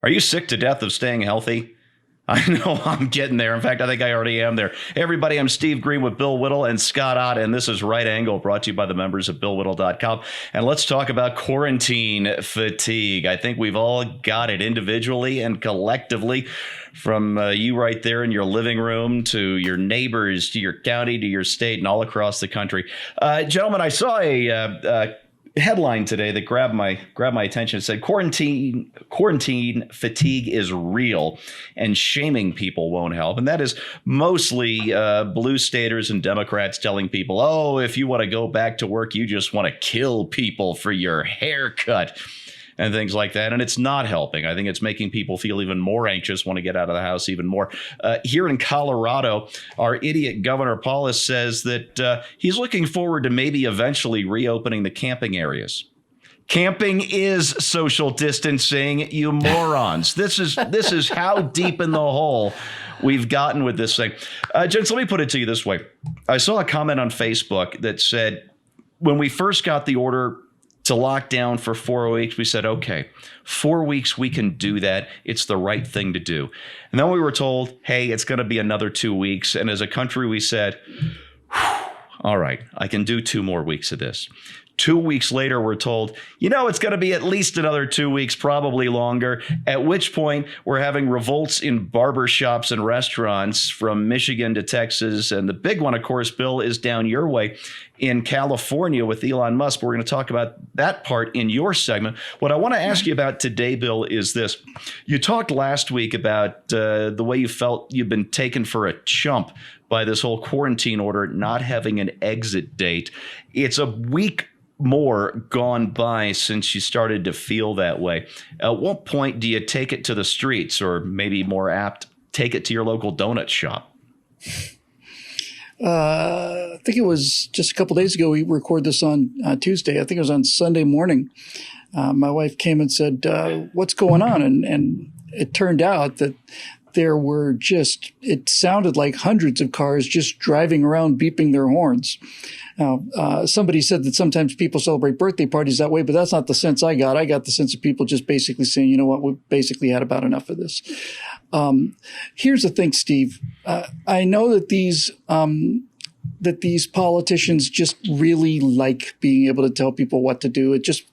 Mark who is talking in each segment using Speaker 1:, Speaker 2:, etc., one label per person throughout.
Speaker 1: Are you sick to death of staying healthy? I know I'm getting there. In fact, I think I already am there. Hey, everybody, I'm Steve Green with Bill Whittle and Scott Ott, and this is Right Angle, brought to you by the members of BillWhittle.com. And let's talk about quarantine fatigue. I think we've all got it individually and collectively, from you right there in your living room to your neighbors, to your county, to your state, and all across the country. Gentlemen, I saw a headline today that grabbed my attention. It said quarantine fatigue is real and shaming people won't help. And that is mostly blue staters and Democrats telling people, oh, if you want to go back to work, you just want to kill people for your haircut and things like that. And it's not helping. I think it's making people feel even more anxious, want to get out of the house even more. Here in Colorado, our idiot Governor Paulus says that he's looking forward to maybe eventually reopening the camping areas. Camping is social distancing, you morons. This is how deep in the hole we've gotten with this thing. Gents, let me put it to you this way. I saw a comment on Facebook that said, when we first got the order to lock down for 4 weeks, we said, okay, 4 weeks, we can do that. It's the right thing to do. And then we were told, hey, it's going to be another 2 weeks. And as a country, we said, all right, I can do 2 more weeks of this. 2 weeks later, we're told, it's going to be at least another 2 weeks, probably longer, at which point we're having revolts in barbershops and restaurants from Michigan to Texas. And the big one, of course, Bill, is down your way in California with Elon Musk. We're going to talk about that part in your segment. What I want to ask you about today, Bill, is this. You talked last week about the way you felt you've been taken for a chump by this whole quarantine order not having an exit date. It's a week more gone by since you started to feel that way. At what point do you take it to the streets, or maybe more apt, take it to your local donut shop?
Speaker 2: I think it was just a couple of days ago. We recorded this on Tuesday. I think it was on Sunday morning. My wife came and said, what's going on? And it turned out that there were it sounded like hundreds of cars just driving around beeping their horns. Now, somebody said that sometimes people celebrate birthday parties that way, but that's not the sense I got. I got the sense of people just basically saying, you know what, we've basically had about enough of this. Here's the thing, Steve. I know that these politicians just really like being able to tell people what to do. It just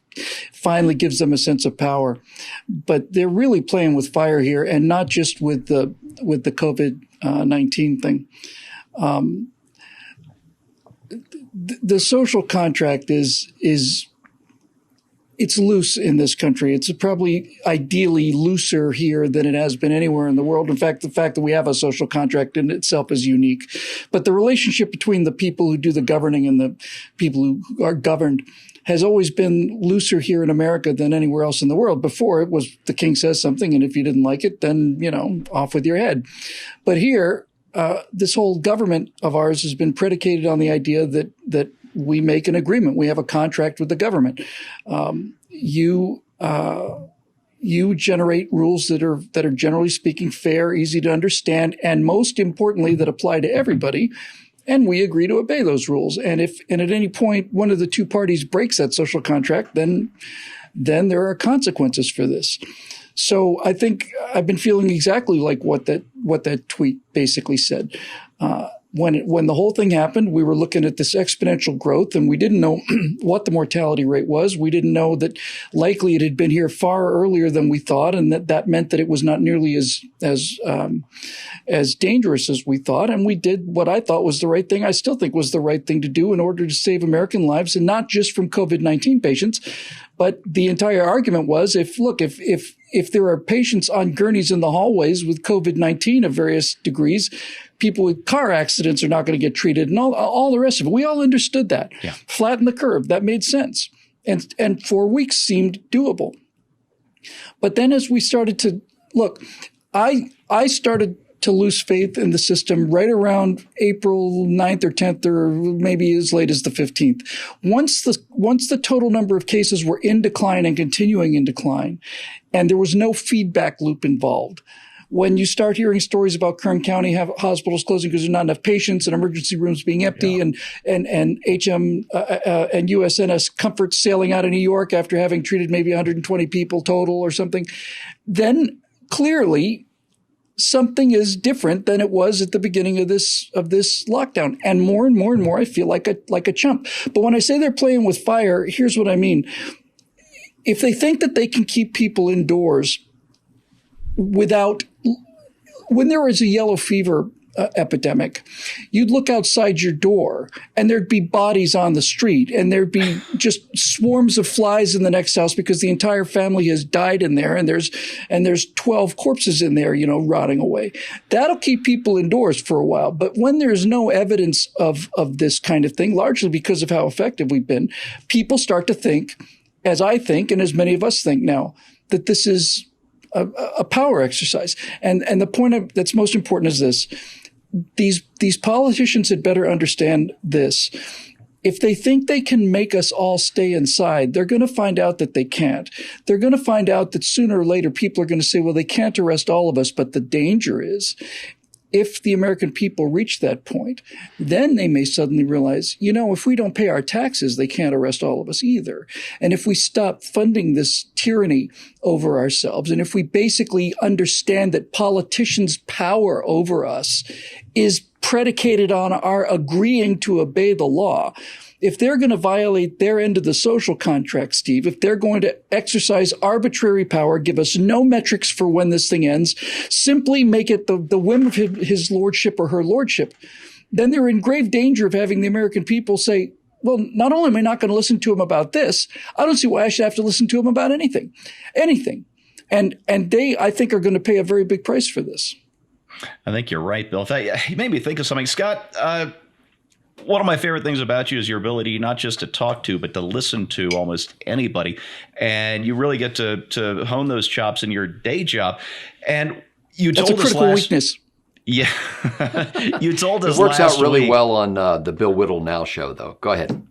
Speaker 2: finally gives them a sense of power. But they're really playing with fire here, and not just with the COVID-19 thing. The social contract is it's loose in this country. It's probably ideally looser here than it has been anywhere in the world. In fact, the fact that we have a social contract in itself is unique. But the relationship between the people who do the governing and the people who are governed has always been looser here in America than anywhere else in the world. Before, it was the king says something, and if you didn't like it, then, off with your head. But here, this whole government of ours has been predicated on the idea that we make an agreement. We have a contract with the government. You generate rules that are generally speaking fair, easy to understand, and most importantly, that apply to everybody. And we agree to obey those rules. And at any point one of the two parties breaks that social contract, then there are consequences for this. So I think I've been feeling exactly like what that tweet basically said. When the whole thing happened, we were looking at this exponential growth, and we didn't know what the mortality rate was. We didn't know that likely it had been here far earlier than we thought, and that meant that it was not nearly as dangerous as we thought. And we did what I thought was the right thing. I still think was the right thing to do in order to save American lives, and not just from COVID-19 patients. But the entire argument was, if there are patients on gurneys in the hallways with COVID-19 of various degrees, people with car accidents are not going to get treated, and all the rest of it. We all understood that. Yeah. Flatten the curve. That made sense. And 4 weeks seemed doable. But then as we started to look, I started to lose faith in the system right around April 9th or 10th, or maybe as late as the 15th. Once the total number of cases were in decline and continuing in decline, and there was no feedback loop involved, when you start hearing stories about Kern County hospitals closing because there's not enough patients and emergency rooms being empty, and HM and USNS Comfort sailing out of New York after having treated maybe 120 people total or something, then clearly something is different than it was at the beginning of this lockdown. And more, I feel like a chump. But when I say they're playing with fire, here's what I mean. If they think that they can keep people indoors when there was a yellow fever epidemic, you'd look outside your door and there'd be bodies on the street and there'd be just swarms of flies in the next house because the entire family has died in there and there's 12 corpses in there, rotting away. That'll keep people indoors for a while. But when there's no evidence of this kind of thing, largely because of how effective we've been, people start to think, as I think and as many of us think now, that this is a power exercise. And the point that's most important is this. These politicians had better understand this. If they think they can make us all stay inside, they're going to find out that they can't. They're going to find out that sooner or later people are going to say, well, they can't arrest all of us. But the danger is, if the American people reach that point, then they may suddenly realize, if we don't pay our taxes, they can't arrest all of us either. And if we stop funding this tyranny over ourselves, and if we basically understand that politicians' power over us is predicated on our agreeing to obey the law, if they're going to violate their end of the social contract, Steve, if they're going to exercise arbitrary power, give us no metrics for when this thing ends, simply make it the whim of his lordship or her lordship, then they're in grave danger of having the American people say, well, not only am I not going to listen to him about this, I don't see why I should have to listen to him about anything. And they, I think, are going to pay a very big price for this.
Speaker 1: I think you're right, Bill. In fact, you made me think of something. Scott, one of my favorite things about you is your ability not just to talk to, but to listen to almost anybody. And you really get to hone those chops in your day job. And you told us
Speaker 2: That's a critical weakness.
Speaker 1: Yeah. You told us
Speaker 3: it works
Speaker 1: last
Speaker 3: out really
Speaker 1: week.
Speaker 3: well on the Bill Whittle Now show, though. Go ahead.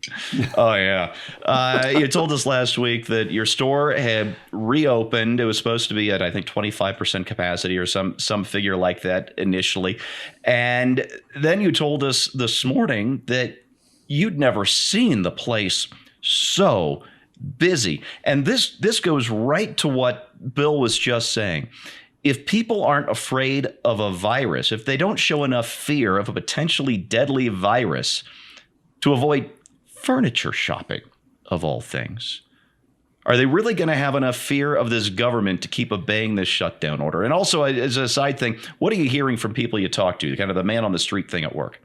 Speaker 1: Oh, yeah. You told us last week that your store had reopened. It was supposed to be at, I think, 25% capacity or some figure like that initially. And then you told us this morning that you'd never seen the place so busy. And this goes right to what Bill was just saying. If people aren't afraid of a virus, if they don't show enough fear of a potentially deadly virus to avoid furniture shopping, of all things, are they really going to have enough fear of this government to keep obeying this shutdown order? And also, as a side thing, what are you hearing from people you talk to, kind of the man on the street thing at work?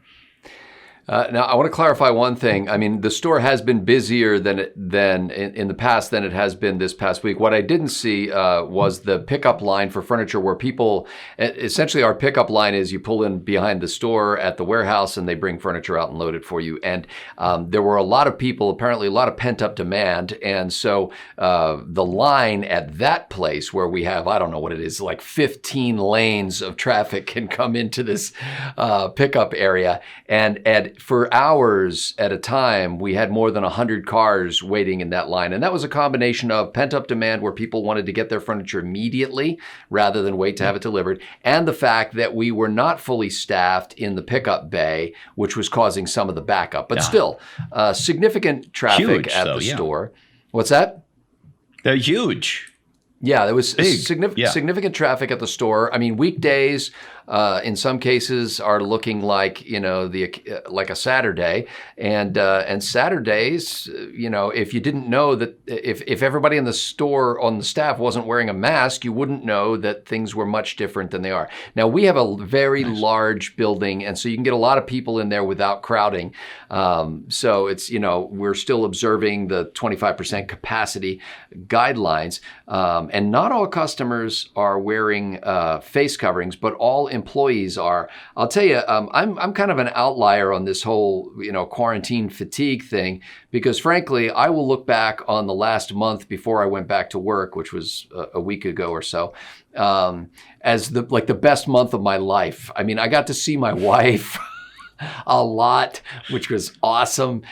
Speaker 3: Now, I want to clarify one thing. I mean, the store has been busier than in the past than it has been this past week. What I didn't see was the pickup line for furniture, where people essentially, our pickup line is you pull in behind the store at the warehouse and they bring furniture out and load it for you. And there were a lot of people, apparently a lot of pent up demand. And so the line at that place where we have, I don't know what it is, like 15 lanes of traffic can come into this pickup area. And for hours at a time, we had more than 100 cars waiting in that line. And that was a combination of pent-up demand where people wanted to get their furniture immediately rather than wait to have it delivered, and the fact that we were not fully staffed in the pickup bay, which was causing some of the backup. But still, significant traffic at the store. What's that?
Speaker 1: They're huge.
Speaker 3: Yeah, there was significant traffic at the store. I mean, weekdays, in some cases, are looking like like a Saturday, and Saturdays, if you didn't know that, if everybody in the store on the staff wasn't wearing a mask, you wouldn't know that things were much different than they are. Now, we have a very large building, and so you can get a lot of people in there without crowding. So it's we're still observing the 25% capacity guidelines. And not all customers are wearing face coverings, but all employees are. I'll tell you, I'm kind of an outlier on this whole, quarantine fatigue thing, because frankly, I will look back on the last month before I went back to work, which was a week ago or so, as the best month of my life. I mean, I got to see my wife a lot, which was awesome.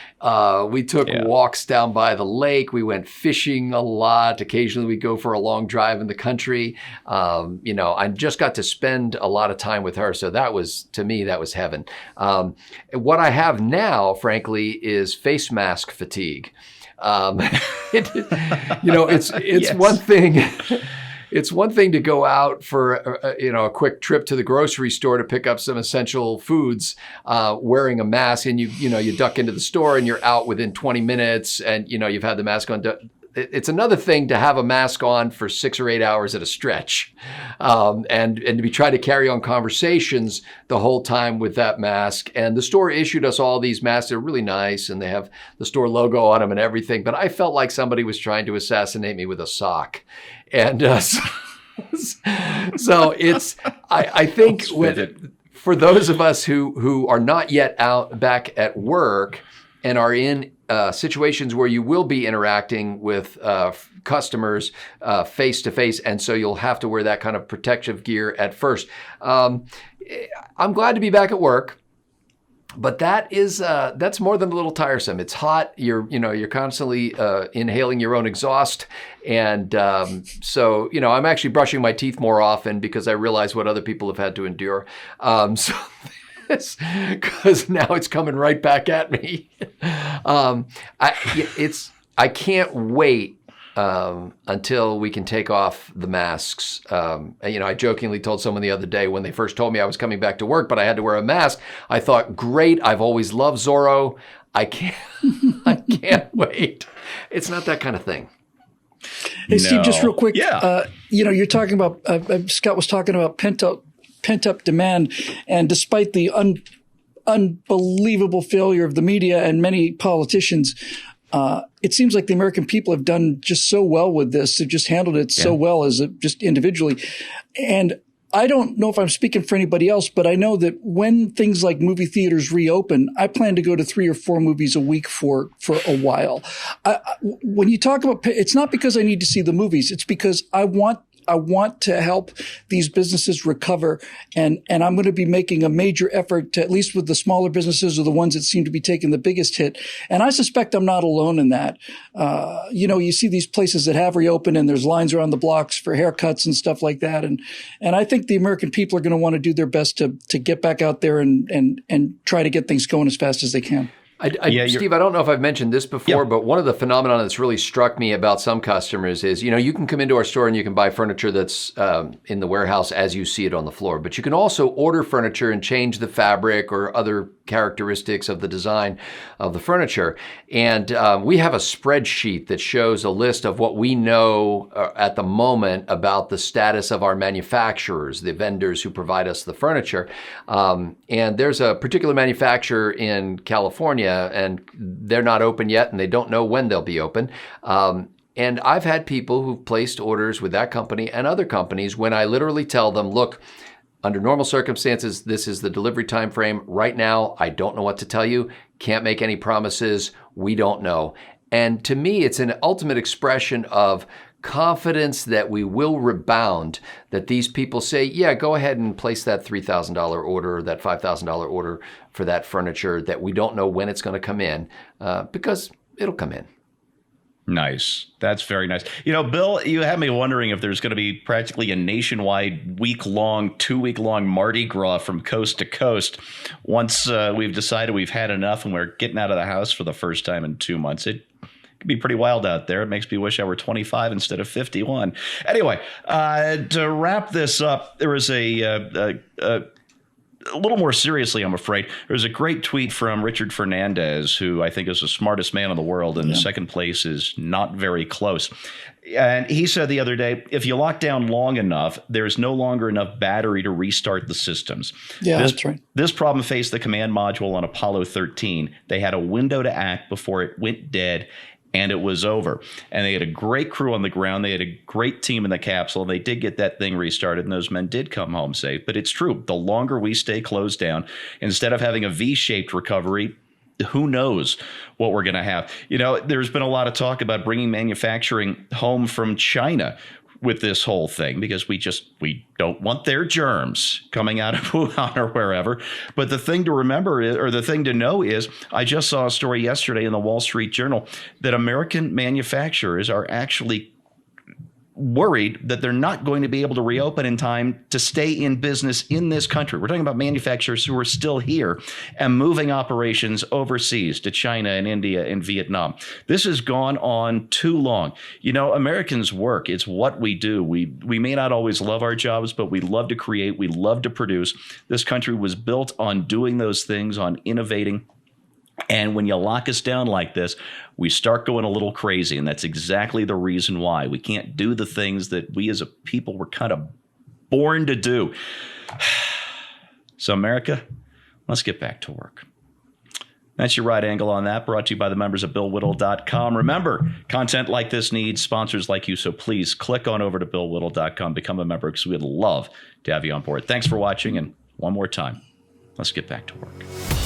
Speaker 3: We took walks down by the lake. We went fishing a lot. Occasionally we go for a long drive in the country. I just got to spend a lot of time with her. So to me, that was heaven. What I have now, frankly, is face mask fatigue. It's
Speaker 1: Yes.
Speaker 3: one thing. It's one thing to go out for a quick trip to the grocery store to pick up some essential foods, wearing a mask, and you duck into the store and you're out within 20 minutes, and you've had the mask on. It's another thing to have a mask on for 6 or 8 hours at a stretch, and to be trying to carry on conversations the whole time with that mask. And the store issued us all these masks. They're really nice, and they have the store logo on them and everything. But I felt like somebody was trying to assassinate me with a sock. And so I think for those of us who are not yet out back at work and are in situations where you will be interacting with customers face to face, and so you'll have to wear that kind of protective gear at first. I'm glad to be back at work. But that's more than a little tiresome. It's hot. You're constantly inhaling your own exhaust, and so I'm actually brushing my teeth more often because I realize what other people have had to endure. Because now it's coming right back at me. I can't wait until we can take off the masks. I jokingly told someone the other day when they first told me I was coming back to work, but I had to wear a mask. I thought, great, I've always loved Zorro. I can't wait. It's not that kind of thing.
Speaker 2: Hey, Steve, just real quick.
Speaker 1: Yeah.
Speaker 2: You're talking about, Scott was talking about pent up demand. And despite the unbelievable failure of the media and many politicians, it seems like the American people have done just so well with this. They've just handled it so well just individually. And I don't know if I'm speaking for anybody else, but I know that when things like movie theaters reopen, I plan to go to 3 or 4 movies a week for a while. When you talk about, it's not because I need to see the movies. It's because I want to help these businesses recover. And I'm going to be making a major effort to, at least with the smaller businesses, or the ones that seem to be taking the biggest hit. And I suspect I'm not alone in that. You see these places that have reopened and there's lines around the blocks for haircuts and stuff like that. And I think the American people are going to want to do their best to get back out there and try to get things going as fast as they can.
Speaker 3: Steve, I don't know if I've mentioned this before, but one of the phenomena that's really struck me about some customers is, you can come into our store and you can buy furniture that's in the warehouse as you see it on the floor. But you can also order furniture and change the fabric or other characteristics of the design of the furniture. And we have a spreadsheet that shows a list of what we know at the moment about the status of our manufacturers, the vendors who provide us the furniture. And there's a particular manufacturer in California, and they're not open yet, and they don't know when they'll be open. And I've had people who've placed orders with that company and other companies when I literally tell them, look, under normal circumstances, this is the delivery time frame. Right now, I don't know what to tell you. Can't make any promises. We don't know. And to me, it's an ultimate expression of confidence that we will rebound, that these people say, yeah, go ahead and place that $3,000 order, that $5,000 order for that furniture, that we don't know when it's going to come in, because it'll come in.
Speaker 1: Nice. That's very nice. Bill, you had me wondering if there's going to be practically a nationwide 2-week-long Mardi Gras from coast to coast. Once we've decided we've had enough and we're getting out of the house for the first time in 2 months, it could be pretty wild out there. It makes me wish I were 25 instead of 51. Anyway, to wrap this up, there was a little more seriously, I'm afraid. There's a great tweet from Richard Fernandez, who I think is the smartest man in the world, and second place is not very close. And he said the other day, if you lock down long enough, there's no longer enough battery to restart the systems.
Speaker 2: Yeah, that's right.
Speaker 1: This problem faced the command module on Apollo 13. They had a window to act before it went dead, and it was over. And they had a great crew on the ground. They had a great team in the capsule. They did get that thing restarted, and those men did come home safe. But it's true. The longer we stay closed down, instead of having a V-shaped recovery, who knows what we're going to have. There's been a lot of talk about bringing manufacturing home from China. with this whole thing because we don't want their germs coming out of Wuhan or wherever. But the thing to remember is, or the thing to know is, I just saw a story yesterday in the Wall Street Journal that American manufacturers are actually worried that they're not going to be able to reopen in time to stay in business in this country. We're talking about manufacturers who are still here and moving operations overseas to China and India and Vietnam. This has gone on too long. You know, Americans work. It's what we do. We may not always love our jobs, but we love to create. We love to produce. This country was built on doing those things, on innovating. And when you lock us down like this, we start going a little crazy. And that's exactly the reason why we can't do the things that we as a people were kind of born to do. So, America, let's get back to work. That's your right angle on that, brought to you by the members of BillWhittle.com. Remember, content like this needs sponsors like you, so please click on over to BillWhittle.com, become a member, because we'd love to have you on board. Thanks for watching, and one more time, let's get back to work.